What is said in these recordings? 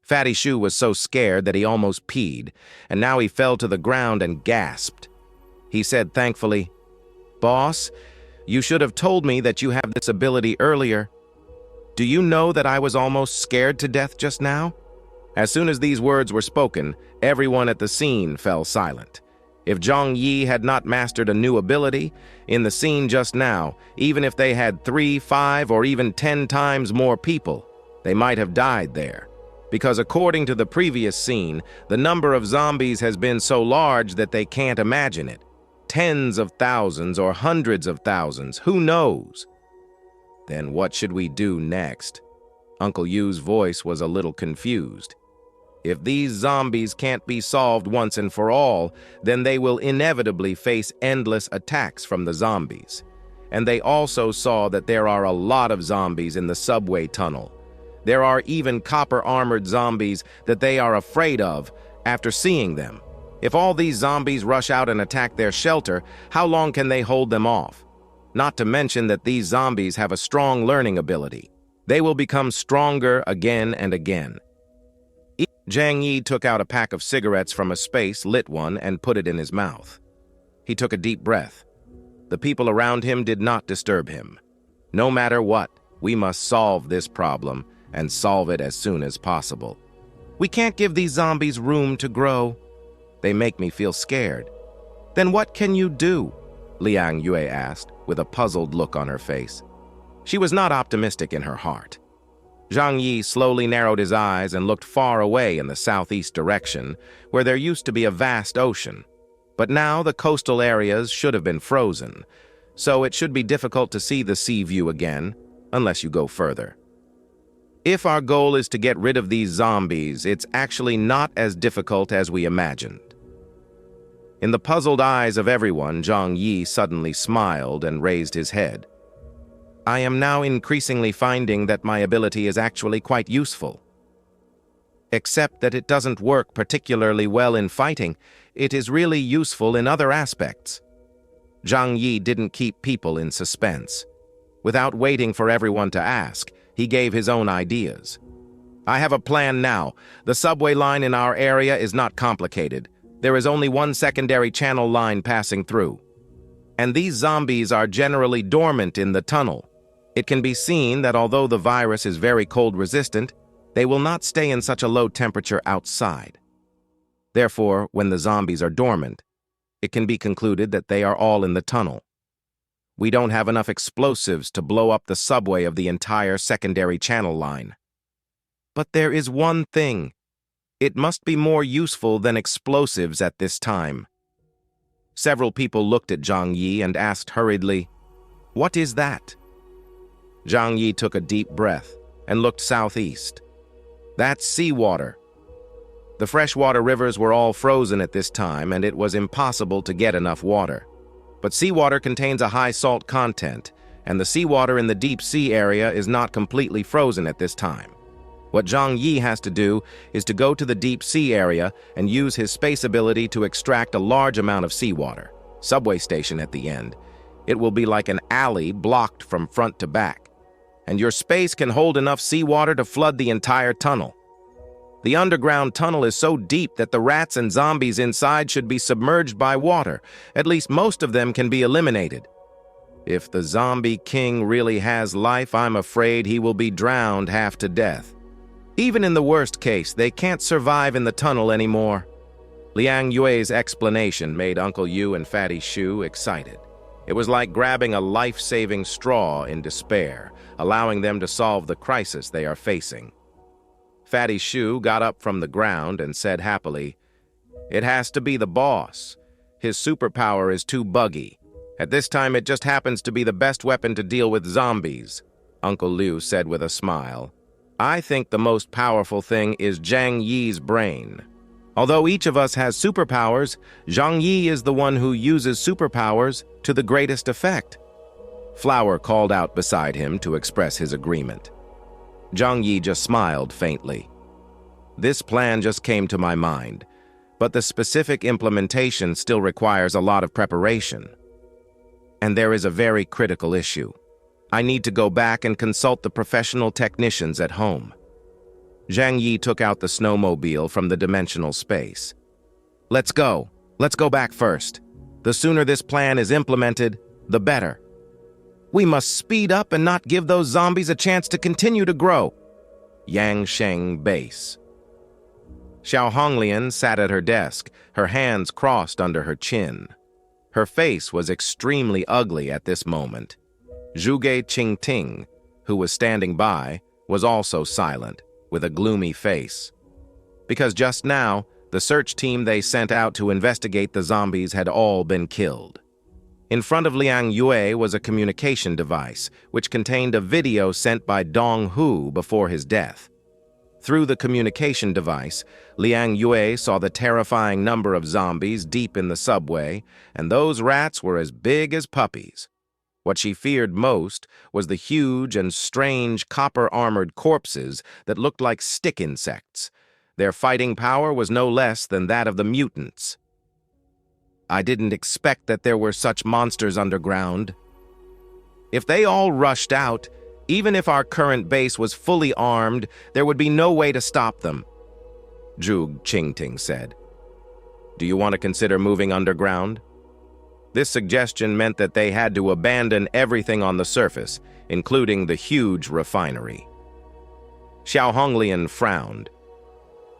Fatty Shoe was so scared that he almost peed, and now he fell to the ground and gasped. He said thankfully, "Boss, you should have told me that you have this ability earlier. Do you know that I was almost scared to death just now?" As soon as these words were spoken, everyone at the scene fell silent. If Zhang Yi had not mastered a new ability, in the scene just now, even if they had 3, 5, or even 10 times more people, they might have died there. Because according to the previous scene, the number of zombies has been so large that they can't imagine it. Tens of thousands or hundreds of thousands, who knows? Then what should we do next? Uncle Yu's voice was a little confused. If these zombies can't be solved once and for all, then they will inevitably face endless attacks from the zombies. And they also saw that there are a lot of zombies in the subway tunnel. There are even copper-armored zombies that they are afraid of after seeing them. If all these zombies rush out and attack their shelter, how long can they hold them off? Not to mention that these zombies have a strong learning ability. They will become stronger again and again. Zhang Yi took out a pack of cigarettes from a space, lit one, and put it in his mouth. He took a deep breath. The people around him did not disturb him. No matter what, we must solve this problem, and solve it as soon as possible. We can't give these zombies room to grow. They make me feel scared. Then what can you do? Liang Yue asked, with a puzzled look on her face. She was not optimistic in her heart. Zhang Yi slowly narrowed his eyes and looked far away in the southeast direction, where there used to be a vast ocean. But now the coastal areas should have been frozen, so it should be difficult to see the sea view again, unless you go further. If our goal is to get rid of these zombies, it's actually not as difficult as we imagined. In the puzzled eyes of everyone, Zhang Yi suddenly smiled and raised his head. I am now increasingly finding that my ability is actually quite useful. Except that it doesn't work particularly well in fighting, it is really useful in other aspects. Zhang Yi didn't keep people in suspense. Without waiting for everyone to ask, he gave his own ideas. I have a plan now. The subway line in our area is not complicated. There is only one secondary channel line passing through. And these zombies are generally dormant in the tunnel. It can be seen that although the virus is very cold resistant, they will not stay in such a low temperature outside. Therefore, when the zombies are dormant, it can be concluded that they are all in the tunnel. We don't have enough explosives to blow up the subway of the entire secondary channel line. But there is one thing. It must be more useful than explosives at this time. Several people looked at Zhang Yi and asked hurriedly, "What is that?" Zhang Yi took a deep breath and looked southeast. That's seawater. The freshwater rivers were all frozen at this time, and it was impossible to get enough water. But seawater contains a high salt content, and the seawater in the deep sea area is not completely frozen at this time. What Zhang Yi has to do is to go to the deep sea area and use his space ability to extract a large amount of seawater. Subway station at the end. It will be like an alley blocked from front to back. And your space can hold enough seawater to flood the entire tunnel. The underground tunnel is so deep that the rats and zombies inside should be submerged by water. At least most of them can be eliminated. If the zombie king really has life, I'm afraid he will be drowned half to death. Even in the worst case, they can't survive in the tunnel anymore. Liang Yue's explanation made Uncle Yu and Fatty Shoe excited. It was like grabbing a life-saving straw in despair, allowing them to solve the crisis they are facing. Fatty Shoe got up from the ground and said happily, "It has to be the boss. His superpower is too buggy. At this time, it just happens to be the best weapon to deal with zombies," Uncle Liu said with a smile. "I think the most powerful thing is Zhang Yi's brain. Although each of us has superpowers, Zhang Yi is the one who uses superpowers to the greatest effect." Flower called out beside him to express his agreement. Zhang Yi just smiled faintly. This plan just came to my mind, but the specific implementation still requires a lot of preparation. And there is a very critical issue. I need to go back and consult the professional technicians at home. Zhang Yi took out the snowmobile from the dimensional space. Let's go. Let's go back first. The sooner this plan is implemented, the better. We must speed up and not give those zombies a chance to continue to grow. Yang Sheng Base. Xiao Honglian sat at her desk, her hands crossed under her chin. Her face was extremely ugly at this moment. Zhuge Qingting, who was standing by, was also silent, with a gloomy face. Because just now, the search team they sent out to investigate the zombies had all been killed. In front of Liang Yue was a communication device, which contained a video sent by Dong Hu before his death. Through the communication device, Liang Yue saw the terrifying number of zombies deep in the subway, and those rats were as big as puppies. What she feared most was the huge and strange copper-armored corpses that looked like stick insects. Their fighting power was no less than that of the mutants. I didn't expect that there were such monsters underground. If they all rushed out, even if our current base was fully armed, there would be no way to stop them, Zhuge Qingting said. Do you want to consider moving underground? This suggestion meant that they had to abandon everything on the surface, including the huge refinery. Xiao Honglian frowned.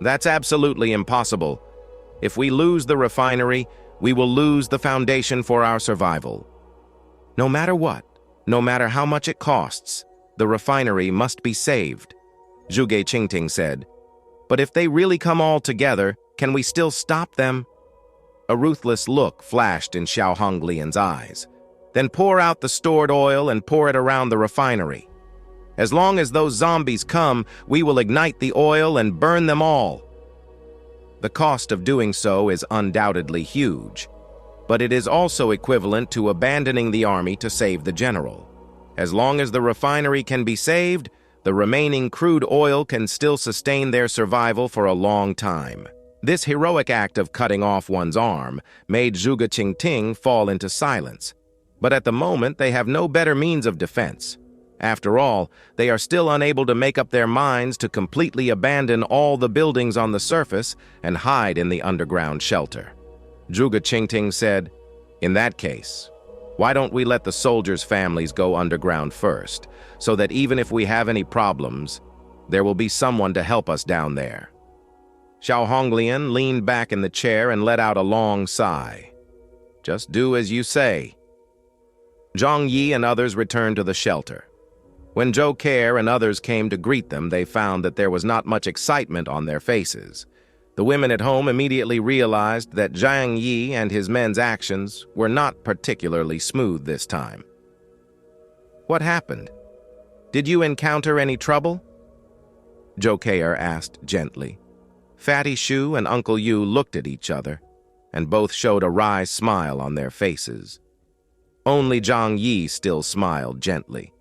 That's absolutely impossible. If we lose the refinery, we will lose the foundation for our survival. No matter what, no matter how much it costs, the refinery must be saved, Zhuge Qingting said. But if they really come all together, can we still stop them? A ruthless look flashed in Xiao Honglian's eyes. Then pour out the stored oil and pour it around the refinery. As long as those zombies come, we will ignite the oil and burn them all. The cost of doing so is undoubtedly huge, but it is also equivalent to abandoning the army to save the general. As long as the refinery can be saved, the remaining crude oil can still sustain their survival for a long time. This heroic act of cutting off one's arm made Zhuge Qingting fall into silence. But at the moment, they have no better means of defense. After all, they are still unable to make up their minds to completely abandon all the buildings on the surface and hide in the underground shelter. Zhuge Qingting said, "In that case, why don't we let the soldiers' families go underground first, so that even if we have any problems, there will be someone to help us down there." Xiao Honglian leaned back in the chair and let out a long sigh. "Just do as you say." Zhang Yi and others returned to the shelter. When Zhou Care and others came to greet them, they found that there was not much excitement on their faces. The women at home immediately realized that Zhang Yi and his men's actions were not particularly smooth this time. "What happened? Did you encounter any trouble?" Zhou Care asked gently. Fatty Shu and Uncle Yu looked at each other, and both showed a wry smile on their faces. Only Zhang Yi still smiled gently.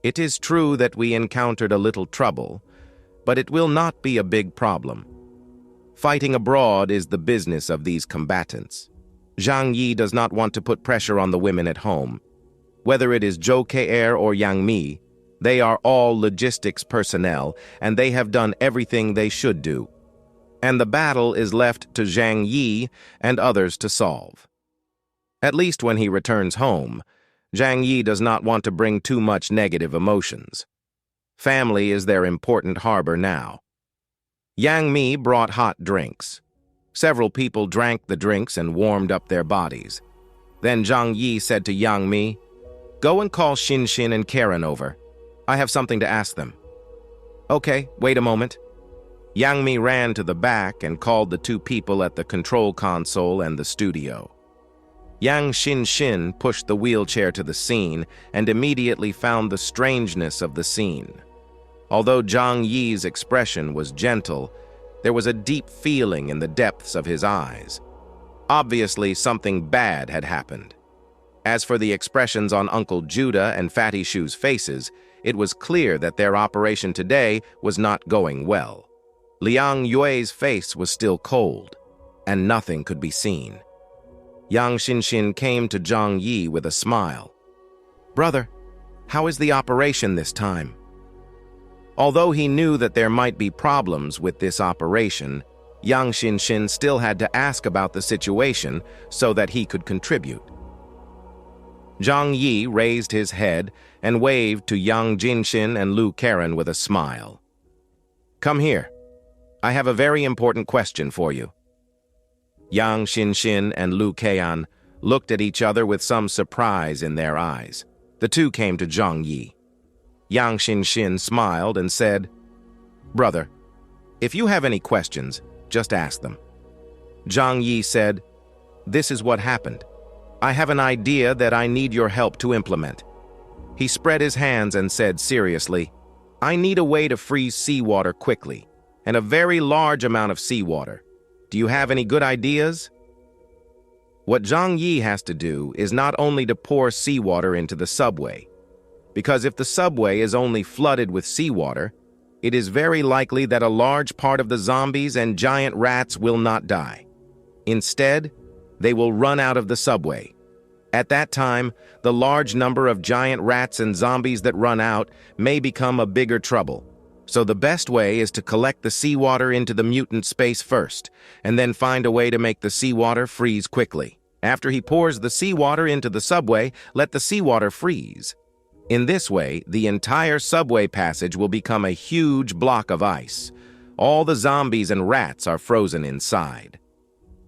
"It is true that we encountered a little trouble, but it will not be a big problem. Fighting abroad is the business of these combatants. Zhang Yi does not want to put pressure on the women at home. Whether it is Zhou Ke or Yang Mi, they are all logistics personnel, and they have done everything they should do. And the battle is left to Zhang Yi and others to solve. At least when he returns home, Zhang Yi does not want to bring too much negative emotions. Family is their important harbor now." Yang Mi brought hot drinks. Several people drank the drinks and warmed up their bodies. Then Zhang Yi said to Yang Mi, "Go and call Xin Xin and Karen over. I have something to ask them." "Okay, wait a moment." Yang Mi ran to the back and called the two people at the control console and the studio. Yang Xin pushed the wheelchair to the scene and immediately found the strangeness of the scene. Although Zhang Yi's expression was gentle, there was a deep feeling in the depths of his eyes. Obviously, something bad had happened. As for the expressions on Uncle Judah and Fatty Shu's faces, it was clear that their operation today was not going well. Liang Yue's face was still cold, and nothing could be seen. Yang Xin came to Zhang Yi with a smile. "Brother, how is the operation this time?" Although he knew that there might be problems with this operation, Yang Xinxin still had to ask about the situation so that he could contribute. Zhang Yi raised his head and waved to Yang Jinxin and Lu Karen with a smile. "Come here. I have a very important question for you." Yang Xinxin and Lu Karen looked at each other with some surprise in their eyes. The two came to Zhang Yi. Yang Xinxin smiled and said, "Brother, if you have any questions, just ask them." Zhang Yi said, "This is what happened. I have an idea that I need your help to implement." He spread his hands and said seriously, "I need a way to freeze seawater quickly, and a very large amount of seawater. Do you have any good ideas?" What Zhang Yi has to do is not only to pour seawater into the subway, because if the subway is only flooded with seawater, it is very likely that a large part of the zombies and giant rats will not die. Instead, they will run out of the subway. At that time, the large number of giant rats and zombies that run out may become a bigger trouble. So the best way is to collect the seawater into the mutant space first, and then find a way to make the seawater freeze quickly. After he pours the seawater into the subway, let the seawater freeze. In this way, the entire subway passage will become a huge block of ice. All the zombies and rats are frozen inside.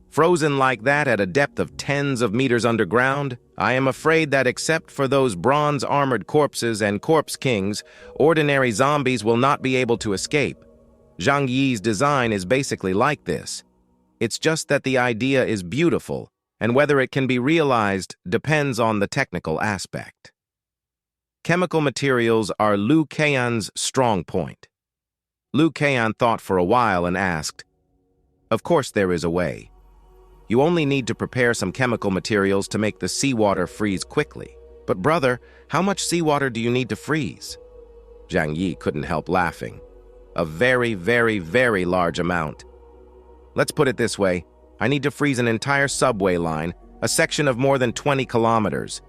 Frozen like that at a depth of tens of meters underground, I am afraid that except for those bronze-armored corpses and corpse kings, ordinary zombies will not be able to escape. Zhang Yi's design is basically like this. It's just that the idea is beautiful, and whether it can be realized depends on the technical aspect. Chemical materials are Lu Kaian's strong point. Lu Kaian thought for a while and asked, "Of course there is a way. You only need to prepare some chemical materials to make the seawater freeze quickly. But brother, how much seawater do you need to freeze?" Zhang Yi couldn't help laughing. "A very, very, very large amount. Let's put it this way. I need to freeze an entire subway line, a section of more than 20 kilometers.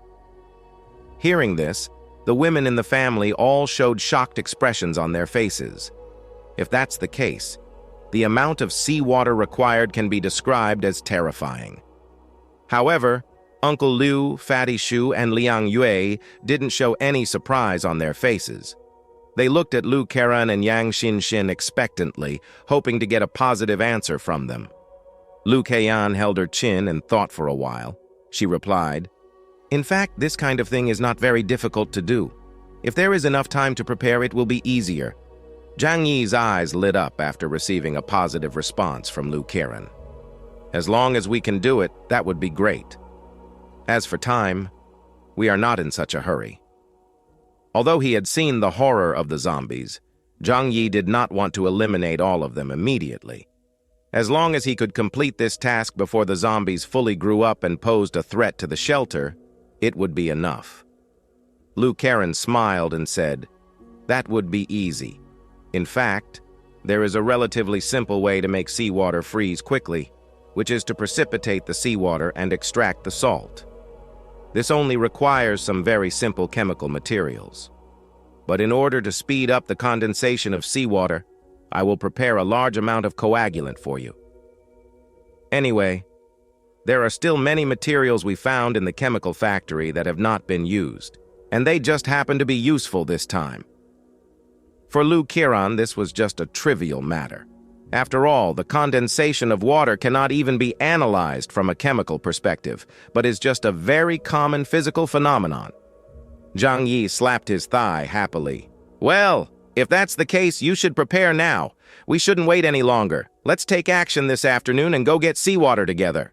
Hearing this, the women in the family all showed shocked expressions on their faces. If that's the case, the amount of seawater required can be described as terrifying. However, Uncle Liu, Fatty Shu, and Liang Yue didn't show any surprise on their faces. They looked at Lu Karen and Yang Xinxin expectantly, hoping to get a positive answer from them. Lu Kaian held her chin and thought for a while. She replied, "In fact, this kind of thing is not very difficult to do. If there is enough time to prepare, it will be easier." Zhang Yi's eyes lit up after receiving a positive response from Lu Karen. "As long as we can do it, that would be great. As for time, we are not in such a hurry." Although he had seen the horror of the zombies, Zhang Yi did not want to eliminate all of them immediately. As long as he could complete this task before the zombies fully grew up and posed a threat to the shelter, it would be enough. Lu Karen smiled and said, "That would be easy. In fact, there is a relatively simple way to make seawater freeze quickly, which is to precipitate the seawater and extract the salt. This only requires some very simple chemical materials. But in order to speed up the condensation of seawater, I will prepare a large amount of coagulant for you. Anyway, there are still many materials we found in the chemical factory that have not been used, and they just happen to be useful this time." For Lu Karen, this was just a trivial matter. After all, the condensation of water cannot even be analyzed from a chemical perspective, but is just a very common physical phenomenon. Zhang Yi slapped his thigh happily. "Well, if that's the case, you should prepare now. We shouldn't wait any longer. Let's take action this afternoon and go get seawater together."